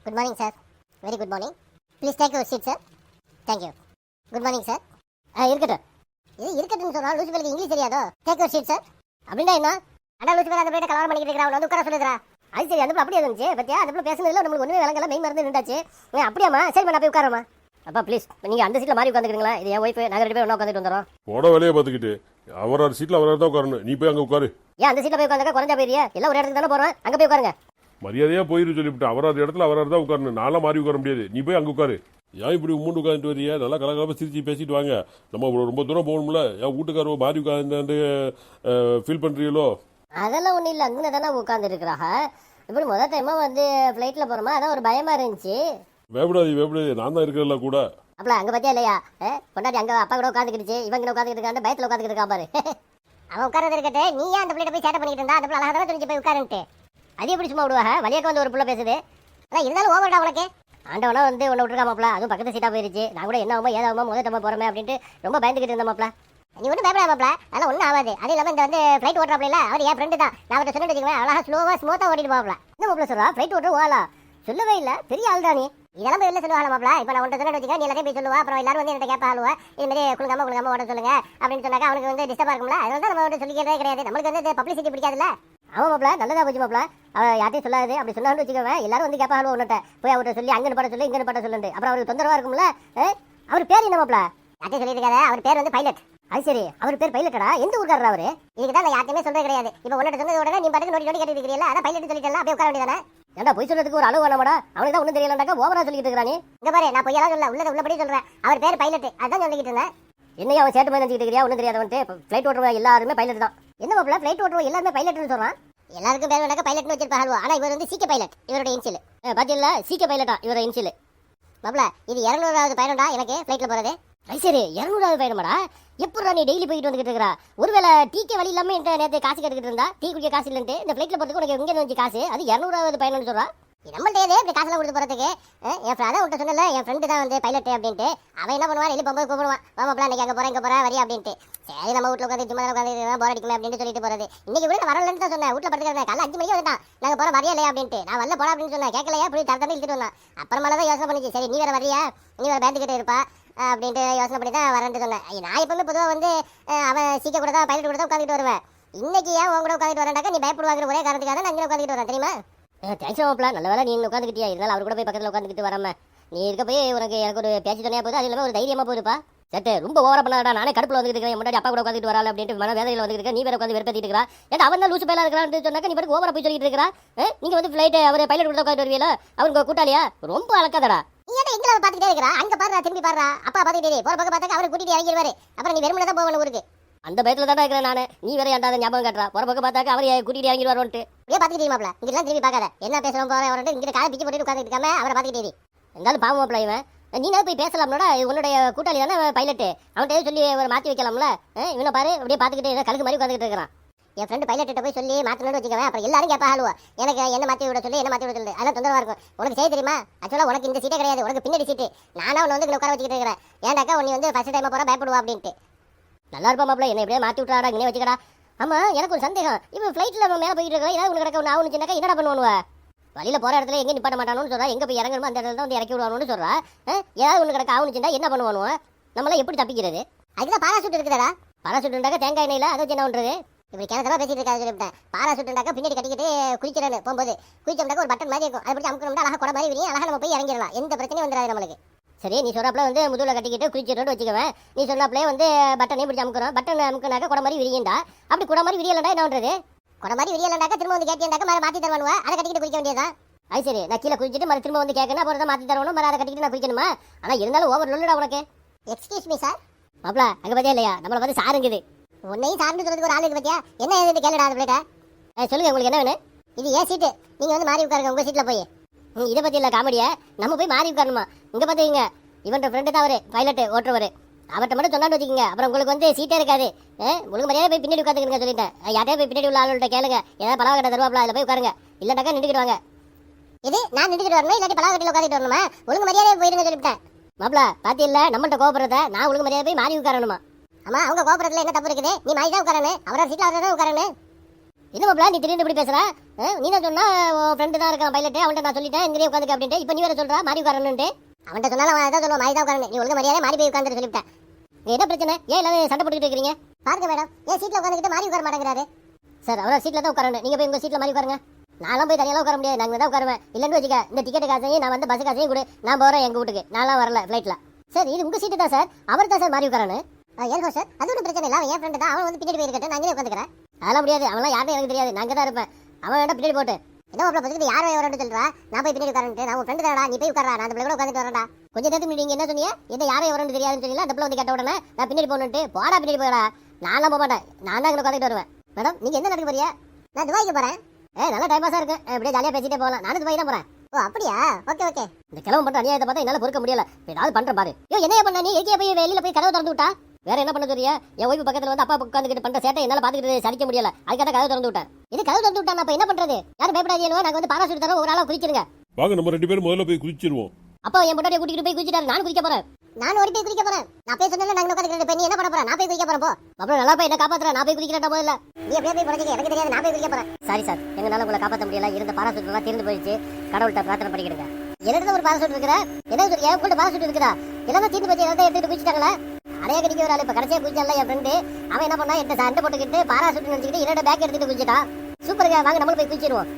Good morning, sir. Very good morning. Please take your seat, sir. Thank you. Good morning, sir. இருக்கட்டும். இது இருக்கட்டும்னு சொன்னா லூசிபலுக்கு English தெரியாதோ? Take your seat, sir. அப்படின்னா என்ன? அடா லூசிபல் அந்த பிளேட்ட கலவரம் பண்ணிட்டு இருக்கறா, அவன வந்து உட்கார சொல்லுடா. அது சரி, அந்த அப்படியே இருந்துச்சு. பத்தியா அந்த பிள்ளை பேசுனதுல நமக்கு ஒண்ணுமே விளங்கல, மெயின் மறந்து நின்றாச்சு. அப்படியாமா? சரி நான் போய் உட்காரமா. அப்பா ப்ளீஸ் நீங்க அந்த சீட்ல மாறி உட்கார்ந்துக்கிறீங்களா? இது என் வைஃப், நாங்க ரெண்டு பேரும் ஒண்ணா உட்கார்ந்துட்டு வந்தறோம். போட வேலைய பாத்துக்கிட்டு அவரோட சீட்ல அவரா தான் உட்காரணும். நீ போய் அங்க உட்காரு. ஏன் அந்த சீட்ல போய் உட்கார்ந்தா குறஞ்சா போயிரியா? எல்லாம் ஒரு இடத்துக்கு தான போறோம், அங்க போய் உட்காருங்க. மரியாதையா போயிரு சொல்லிவிட்டு அவரோட இடத்துல அவரா தான் உட்காரணும். நாளா மாறி உட்கார முடியாது. நீ போய் அங்க உட்காரு. ஏன் இப்படி உம்முண்டு உட்காந்துட்டு வரியா? நல்லா கலகலப்பா சிரிச்சு பேசிட்டு வாங்க. நம்ம ரொம்ப தூரம் போகணும்ல. என் வீட்டுக்காரோ மாறி உட்காந்து ஃபீல் பண்றீங்களோ? அதெல்லாம் ஒன்றும் இல்லை, அங்கே தானே உட்காந்து இருக்கிறாங்க. இப்படி முதல் டைமாக வந்து ஃப்ளைட்டில் போகிறோமா, அதான் ஒரு பயமாக இருந்துச்சு. வேப்படாது நான் தான் இருக்கிறல்ல கூட. அப்பல அங்கே பார்த்தியா இல்லையா? கொண்டாடி அங்கே அப்பா கூட உட்காந்துக்கிடுச்சு, இவங்க உட்காந்துக்கிட்டு இருக்காங்க, பயத்தில் உட்காந்துக்கிட்டு இருக்கா பாரு. அவன் உட்காரது இருக்கட்டு, நீ ஏன் அந்த பிள்ளைகிட்ட போய் சேட்டை பண்ணிட்டு இருந்தா? அந்த பிள்ளை அழகாக தான் தெரிஞ்சு போய் உட்காருன்ட்டு. அது எப்படி சும்மா விடுவாங்க? வழியாக வந்து ஒரு பிள்ளை பேசுது. அதான் இருந்தாலும் ஓவர்டா உனக்கு. ஆண்டவனா வந்து உன்னை விட்டுருக்காமாப்ல, அதுவும் பக்கத்து சீட்டாக போயிருச்சு. நான் கூட என்ன ஆகுமோ ஏதாகுமோ முதல் டைமாக போகிறோமே அப்படின்ட்டு ரொம்ப பயந்துக்கிட்டு இருந்தேன். நீ ஒன்றும் பயப்படாமப்பல, அதெல்லாம் ஒன்றும் ஆகாது. அது இல்லாமல் இந்த வந்து ஃப்ளைட் ஓட்டுறாப்ல, அவர் என் ஃப்ரெண்டு தான். நான் அவர்கிட்ட சொல்லிட்டு வச்சுக்கோங்க, அழகாக ஸ்லோவாக ஸ்மூத்தாக ஓட்டிட்டு போகல. என்ன மாப்பிள சொல்கிறா? ஃப்ளைட் ஓட்டுற ஓலா சொல்லவே இல்லை, பெரிய ஆள் தான் நீ. இதெல்லாம் போய் வெளில சொல்லுவாங்க மாப்பிள. இப்போ நான் உன்ட்ட சொல்லிட்டு வச்சுக்க, நீ எல்லாத்தையும் போய் சொல்லுவா. அப்புறம் எல்லாரும் வந்து என்கிட்ட கேட்பா ஆளுவா, இது மாதிரி குழுங்காம ஓட சொல்லுங்க அப்படின்னு சொன்னாக்கா அவனுக்கு வந்து டிஸ்டர்பாக இருக்கும்ல. அதனால தான் நம்ம வந்து சொல்லிக்கிறதே கிடையாது. நம்மளுக்கு வந்து பப்ளிசிட்டி பிடிக்காதுல்ல. ஆமாம் மாப்பிள, நல்லதா போச்சு மாப்பிள. அவள் யார்ட்டையும் சொல்லாது. அப்படி சொன்னான்னு வச்சுக்கோங்க, எல்லாரும் வந்து கேட்பா ஆளுவா உன்ட்ட போய் அவர்கிட்ட சொல்லி அங்கே பட சொல்லி இங்கே பட சொல்லுண்டு. அப்புறம் அவருக்கு தொந்தரவாக இருக்கும்ல. அவர் பேர் என்ன மாப்பிள? யார்ட்டையும் சொல்லியிருக்காரு. அவர் பேர் வந்து பைலட். அது சரி, அவர் பேர் பைலட்டடா? எந்த ஊருக்காரர் அவரு? இதுக்கு தான் நான் யார்ட்டுமே சொல்றது கிடையாது. இப்போ உன்னோட சொன்னது உடனே நீ பாட்டுக்கு நோட்டி கேட்டு இருக்கிறீங்களா? அதான் பைலட் சொல்லிட்டல, அப்படியே உட்கார வேண்டியதானே. ஏன்டா போய் சொல்றதுக்கு ஒரு அளவு வேணாமடா? அவனுக்கு தான் ஒன்றும் தெரியலண்டாக்கா ஓவரா சொல்லிட்டு இருக்கானே. இங்க பாரு, நான் பொய்யெல்லாம் சொல்ல, உள்ளபடி சொல்றேன். அவர் பேர் பைலட், அதான் சொல்லிக்கிட்டு இருந்தேன். என்னையா அவன் சேட்டு மாதிரி நினைச்சிட்டு இருக்கியா? ஒன்றும் தெரியாதவன்ட்டு ஃப்ளைட் ஓட்டுறவ எல்லாருமே பைலட் தான். என்ன மாப்பிள, ஃப்ளைட் ஓட்டுறவ எல்லாருமே பைலட்னு சொல்றான்? எல்லாருக்கும் பேர் வேணாக்கா பைலட்னு வச்சிருப்பாங்க. ஆனா இவர் வந்து சீக்க பைலட், இவரோட இன்சியல். பாத்தீங்களா, சீக்க பைலட்டா இவரோட இன்சியல். மாப்பிள இது 200வது பயணம்டா எனக்கு ஃப்ளைட்ல போறது. சரி 200வது பயணமாடா? எப்படா நீ டெய்லி போயிட்டு வந்துகிட்டு இருக்கா? ஒருவேளை டீக்கே வழி இல்லாம என்கிட்ட நேற்று காசு கேட்டுக்கிட்டு இருந்தா, டீ குடிக்க காசு இல்லைன்ட்டு இந்த ஃப்ளைட்ல போறதுக்கு உனக்கு எங்க வந்து காசு? அது 200வது பயணம்னு சொல்றா. நம்மள்ட்ட ஏதே இப்படி காசுலாம் கொடுத்து போறதுக்கு? என் ஃப்ரெண்ட் உன்ட்ட சொன்னல, என் ஃப்ரெண்டு தான் வந்து பைலட் அப்படின்ட்டு. அவன் என்ன பண்ணுவான், வெளியே போகும்போது கூப்பிடுவான், வாமாப்ல இன்னைக்கு அங்கே போறேன் இங்கே போறேன் வரியா அப்படின்ட்டு. சரி நம்ம வீட்டில் உட்காந்து சும்மா உட்காந்து போர் அடிக்குமே அப்படின்னு சொல்லிட்டு போறது. இன்னைக்கு கூட வரலன்னு தான் சொன்னேன், வீட்டில் படுத்துக்கிறேன். காலைல 5 மணிக்கு வந்துட்டான், நாங்கள் போற வரியா இல்லையா அப்படின்ட்டு. நான் வரல போறா அப்படின்னு சொன்னேன், கேட்கலையா? இப்படி தரத்தண்ணி இழுத்துட்டு வந்தான். அப்புறமால தான் யோசனை பண்ணிச்சு, சரி நீ வேற வரியா, நீ வேற பேந்துக்கிட்டே இருப்பா அப்படின்ட்டு யோசனை பண்ணி தான் வரேன்ட்டு சொன்னேன். நான் எப்பவுமே பொதுவாக வந்து அவன் சீக்கிரம் கூட தான் பைலட் கூட தான் உட்காந்துட்டு வருவேன். இன்னைக்கு ஏன் உங்க கூட உட்காந்துட்டு வரேன்டாக்கா, நீ பயப்படுவாங்கிற ஒரே காரணத்துக்காக நான் இங்கே உட்காந்துட்டு வரேன் தெரியுமா? தேங்க்ஸ் மாப்பிள, நல்ல வேலை நீ உட்காந்துக்கிட்டியா. இருந்தாலும் அவர் கூட போய் பக்கத்தில் உட்காந்துக்கிட்டு வராம நீ இருக்க போய் உனக்கு எனக்கு ஒரு பேச்சு துணையா போகுது. அது இல்லாமல் ஒரு தைரியமா போகுதுப்பா. சட்டு ரொம்ப ஓவரா பண்ணாடா. நானே கடுப்புல வந்துட்டு இருக்கேன், முன்னாடி அப்பா கூட உட்காந்துட்டு வரல அப்படின்ட்டு மன வேதனையில் வந்துருக்கேன். நீ வேற உட்காந்து வெறுப்பேத்திட்டு இருக்கா. ஏன்னா அவன் தான் லூசு பையலா இருக்கிறான்னு சொன்னாக்க நீ பாட்டுக்கு ஓவரா போய் சொல்லிட்டு இருக்கா. நீங்க வந்து ஃப்ளைட் அவர் பைலட் கூட உட்காந்து வருவீங்களா? அவருக்கு கூட்டாளியா ரொம்ப அழகாதடா. நீ ஏன் எங்களை பார்த்துட்டே இருக்கிறா? அங்க பாரு, திரும்பி பாரு, அப்பா பார்த்துட்டே போற பக்கம் பார்த்தாக்க அவரை கூட்டிட்டு இறங்கிடுவாரு. அப்புறம் நீ வெறுமனே தான் போகணும் ஊருக்கு. அந்த பயத்துல தான் இருக்கிறேன் நானு. நீ வேற ஏன்டா ஞாபகம் காட்டுறா? போற பக்கம் பார்த்தாக்க அவரை கூட்டிட்டு இறங்கிடுவாரோன்ட்டு அப்படியே பார்த்துக்கிட்டே மாப்ள. இங்கெல்லாம் திரும்பி பார்க்காத, என்ன பேசுறோம் போற அவர்கிட்ட இங்க காலை பிச்சு போட்டு உட்காந்துட்டு இருக்காம அவரை பார்த்துக்கிட்டே இருந்தாலும் பாவம் மாப்ள. இவன் நீ போய் பேசலாம்லடா, உன்னுடைய கூட்டாளி தானே பைலட்டு, அவன்கிட்ட சொல்லி ஒரு மாற்றி வைக்கலாம்ல. இவனை பாரு அப்படியே பார்த்துக்கிட்டே கழுகு மாதிரி உட்காந்துக்கிட்டு இருக்கிறான். என் ஃப்ரெண்டு பைலட்ட போய் சொல்லி மாற்றணும்னு வச்சுக்கவேன். அப்புறம் எல்லாரும் கேட்பா ஆளுவா, எனக்கு என்ன மாற்றி விட சொல்லி, என்ன மாற்றி விட சொல்லி. அதெல்லாம் தொந்தரவா இருக்கும். உனக்கு செய்ய தெரியுமா? ஆக்சுவலாக உனக்கு இந்த சீட்டே கிடையாது, உனக்கு பின்னாடி சீட்டு. நானா உன்னை வந்து உட்கார வச்சுக்கிட்டு இருக்கிறேன். ஏன்டாக்கா உன்னை வந்து ஃபர்ஸ்ட் டைம் போகிற பயப்படுவா அப்படின்ட்டு. நல்லா இருப்பா மாப்பிள, என்ன எப்படியே மாற்றி விட்டுறாடா, இங்கே வச்சுக்கடா. ஆமா எனக்கு ஒரு சந்தேகம், இப்போ ஃப்ளைட்டில் நம்ம மேலே போயிட்டு இருக்கா, ஏதாவது உனக்கு கிடக்க ஒன்று ஆகுனுச்சுனாக்கா என்னடா பண்ணுவானுவா? வழியில் போகிற இடத்துல எங்கே நிப்பாட்ட மாட்டானு சொல்கிறா, எங்கே போய் இறங்கணுமோ அந்த இடத்துல வந்து இறக்கி விடுவானு சொல்கிறா. ஏதாவது ஒன்று கிடக்க ஆகுனுச்சுன்னா என்ன பண்ணுவானுவா? நம்மளாம் எப்படி தப்பிக்கிறது? அதுதான் பாராசூட் இருக்குதா. பாராசூட் இருந்தாக்க தேங்காய் எண்ணெயில் அதை வச்சு என்ன பண்ணுறது? இப்படி கிணத்துல பேசிட்டு இருக்காது சொல்லிவிட்டேன். பாராசூட் இருந்தாக்க பின்னாடி கட்டிக்கிட்டு குளிக்கிறேன்னு போகும்போது குளிச்சோம்னாக்க ஒரு பட்டன் மாதிரி இருக்கும், அதை பிடிச்சி அமுக்கணும்னா அழகாக கூட மாதிரி விரியும், அழகாக நம்ம போய் இறங்கிடலாம், எந்த பிரச்சனையும் வந்துடாது நம்மளுக்கு. சரி நீ சொல்றாப்ல வந்து முதுகில் கட்டிக்கிட்டு குளிச்சிட்டு வச்சுக்குவேன். நீ சொன்னாப்லே வந்து பட்டனே பிடிச்சி அமுக்கிறோம், பட்டன் அமுக்கினாக்க கூட மாதிரி விரியுண்டா. அப்படி கூட மாதிரி விரியலண்டா என்ன பண்ணுறது? கூட மாதிரி விரியலண்டாக்க திரும்ப வந்து கேட்டியாண்டாக்க மேலே மாற்றி தருவானுவா, அதை கட்டிக்கிட்டு குளிக்க வேண்டியதான். அது சரி, நான் கீழே குளிச்சுட்டு மறு திரும்ப வந்து கேட்கணும், அப்புறம் தான் மாற்றி தரணும், மறு அதை கட்டிக்கிட்டு நான் குளிக்கணுமா? ஆனால் இருந்தாலும் ஓவர் லொல்லுடா உனக்கு. Excuse me sir. மாப்ள அங்கே பார்த்தியா இல்லையா, நம்மளை வந்து சாருங்குது. உன்னையும் சார்ந்து சொல்றதுக்கு ஒரு ஆள் இருக்கு பார்த்தியா? என்ன ஏதுன்னு கேளுடா அது பிளேட்டா. சொல்லுங்க உங்களுக்கு என்ன வேணும்? இது ஏன் சீட்டு, நீங்கள் வந்து மாறி உட்காருங்க உங்கள் சீட்டில் போய். இதை பற்றி இல்லை காமெடியா, நம்ம போய் மாறி உட்காரணுமா? இங்கே பார்த்துக்கிங்க, இவன் ஃப்ரெண்டு தான் அவர் பைலட்டு ஓட்டுறவர், அவர்கிட்ட மட்டும் சொன்னான்னு வச்சுக்கோங்க, அப்புறம் உங்களுக்கு வந்து சீட்டே இருக்காது. உங்களுக்கு மரியாதை போய் பின்னாடி உட்காந்துக்கிறேன் சொல்லிட்டேன். யார்ட்டே போய் பின்னாடி உள்ள ஆளுகிட்ட கேளுங்க, ஏதாவது பலவ கட்ட தருவாப்ல, அதில் போய் உட்காருங்க. இல்லைனாக்கா நின்றுக்கிடுவாங்க. இது நான் நின்றுக்கிட்டு வரணும், இல்லாட்டி பலவ கட்டியில் உட்காந்துட்டு வரணுமா? ஒழுங்கு மரியாதையை போயிருங்க சொல்லிவிட்டேன். மாப்ள பாத்தி இல்லை, நம்மள்ட்ட கோபுரத்தை நான் ஒழுங்கு மரியாதை போய் மாறி உட்காரணுமா? ஆமா அவங்க கோபுரத்தில் என்ன தப்பு இருக்குது? நீ மாறி தான் உட்காரணும், அவரோட சீட்டில் அவரோட உட்காரணும். என்ன மாப்பிள நீ திடீர்னு இப்படி பேசுற? நீ தான் சொன்னா உன் ஃப்ரெண்டு தான் இருக்கான் பைலட், அவன்கிட்ட நான் சொல்லிட்டேன் இங்கேயே உட்காந்துக்க அப்படின்ட்டு. இப்போ நீ வேற சொல்றா மாறி உட்காரணுன்ட்டு. அவன்கிட்ட சொன்னாலும் அவன் அதான் சொல்லுவான் மாறி தான் உட்காரணும். நீ ஒழுங்கு மரியாதை மாறி போய் உட்காந்துட்டு சொல்லிவிட்டேன். என்ன பிரச்சனை? ஏன் எல்லாரும் சண்டை போட்டுக்கிட்டு இருக்கீங்க? பாருங்க மேடம், ஏன் சீட்ல உட்காந்துக்கிட்டு மாறி உட்கார மாட்டேங்கிறாரு? சார் அவரோட சீட்ல தான் உட்காரணும். நீங்க போய் உங்க சீட்ல மாறி உட்காருங்க. நான்லாம் போய் தனியாலாம் உட்கார முடியாது, நாங்கள் தான் உட்காருவேன். இல்லைன்னு வச்சுக்க இந்த டிக்கெட் காசையும் நான் வந்து பஸ் காசையும் கொடு, நான் போகிறேன் எங்கள் வீட்டுக்கு. நான்லாம் வரல ஃப்ளைட்டில். சார் இது உங்கள் சீட்டு தான் சார், அவர் தான் சார் மாறி உட்காரணும். ஏன் சார் அது ஒன்றும் பிரச்சனை இல்லை, அவன் என் ஃப்ரெண்டு தான், அவன் வந்து பின்னாடி போயிருக்கட்டும், நான் இங்கே உட்காந்துக்கிறேன். அதெல்லாம் முடியாது, அவன்லாம் யாருன்னு எனக்கு தெரியாது, நாங்கள் தான் இருப்பேன். அவன் வேண்டாம் பின்னாடி போட்டு என்ன மாப்பிள பக்கத்தில் யார் வரணும்னு சொல்கிறா? நான் போய் பின்னாடி உட்காரன்ட்டு, நான் உன் ஃப்ரெண்டு தானடா, நீ போய் உட்காரா, நான் அந்த பிள்ளை கூட உட்காந்துட்டு வரேன்டா. கொஞ்சம் நேரத்துக்கு நீங்கள் என்ன சொன்னீங்க? எந்த யாரை வரணும்னு தெரியாதுன்னு சொல்லி அந்த பிள்ளை வந்து கேட்ட உடனே நான் பின்னாடி போகணுன்ட்டு போடா பின்னாடி போடா. நான்லாம் போக மாட்டேன், நான் தான் இங்கே உட்காந்துட்டு வருவேன். மேடம் நீங்கள் எந்த நடக்க போறியா? நான் துபாய்க்கு போகிறேன். நல்ல டைம் பாஸாக இருக்கு, அப்படியே ஜாலியாக பேசிட்டே போகலாம். நானும் துபாய் தான் போகிறேன். ஓ அப்படியா? Okay okay. இந்த கிளம்ப பண்ணுற அநியாயத்தை பார்த்தா என்னால் பொறுக்க முடியல. ஏதாவது பண்ணுற பாரு. என்ன பண்ண நீ? எங்கேயே போய் வெளியில் போய் கதவை திறந்து விட்டா? வேற என்ன பண்ண தெரியா? என் ஒய்ஃபு பக்கத்தில் வந்து அப்பா உட்காந்துக்கிட்டு பண்ணுற சேட்டை என்னால் பார்த்துக்கிட்டு சலிக்க முடியல. அதுக்காக கதவை திறந்து விட்டேன். இது கதவு திறந்து விட்டா நான் என்ன பண்ணுறது? யாரும் பயப்படாதீங்க, நாங்கள் வந்து பாராசூட் தரோம், ஒரு ஆளாக குளிச்சிருங்க. வாங்க நம்ம 2 பேரும் முதல்ல போய் குதிச்சிருவோம். அப்பா என் பொண்டாட்டியை கூட்டிகிட்டு போய் குதிச்சிட்டாரு, நான் குதிக்க போகிறேன். நான் ஓடி போய் குதிக்க போகிறேன். நான் போய் சொன்னேன் நாங்கள் உட்காந்துக்கிட்டு நீ என்ன பண்ண போகிறேன்? நான் போய் குதிக்க போகிறேன். போ அப்புறம் நல்லா போய் என்ன காப்பாற்றுறேன், நான் போய் குதிக்கிறேன் முதல்ல. நீ எப்படியே போய் குறைச்சிக்க, எனக்கு தெரியாது, நான் போய் குதிக்க போகிறேன். சாரி சார், எங்களால் உங்களை காப்பாற்ற முடியல. இருந்த பாராசூட்லாம் தீர்ந்து போயிடுச்சு, கடவுள்கிட்ட பிரார்த்தனை பண்ணிக்கிடுங்க. என்னிடம் ஒரு பாராசூட் இருக்கிற என்ன சொல்லி என் கூட பாராசூட் இருக்குதா? எல்லாமே தீர்ந்து போச்சு, எல்லாத்தையும் எடுத்துட்டு குதிச்சிட்டாங்களே. அடைய கடிக்க ஒரு ஆள் இப்போ கடைசியாக குதிச்சால என் ஃப்ரெண்டு. அவன் என்ன பண்ணா என்கிட்ட சண்டை போட்டுக்கிட்டு பாராசூட் நினச்சிக்கிட்டு என்னோட பேக் எடுத்துட்டு குதிச்சிட்டான். சூப்பருங்க, வாங்க நம்மளும் போய் குதிச்சிடுவோம்.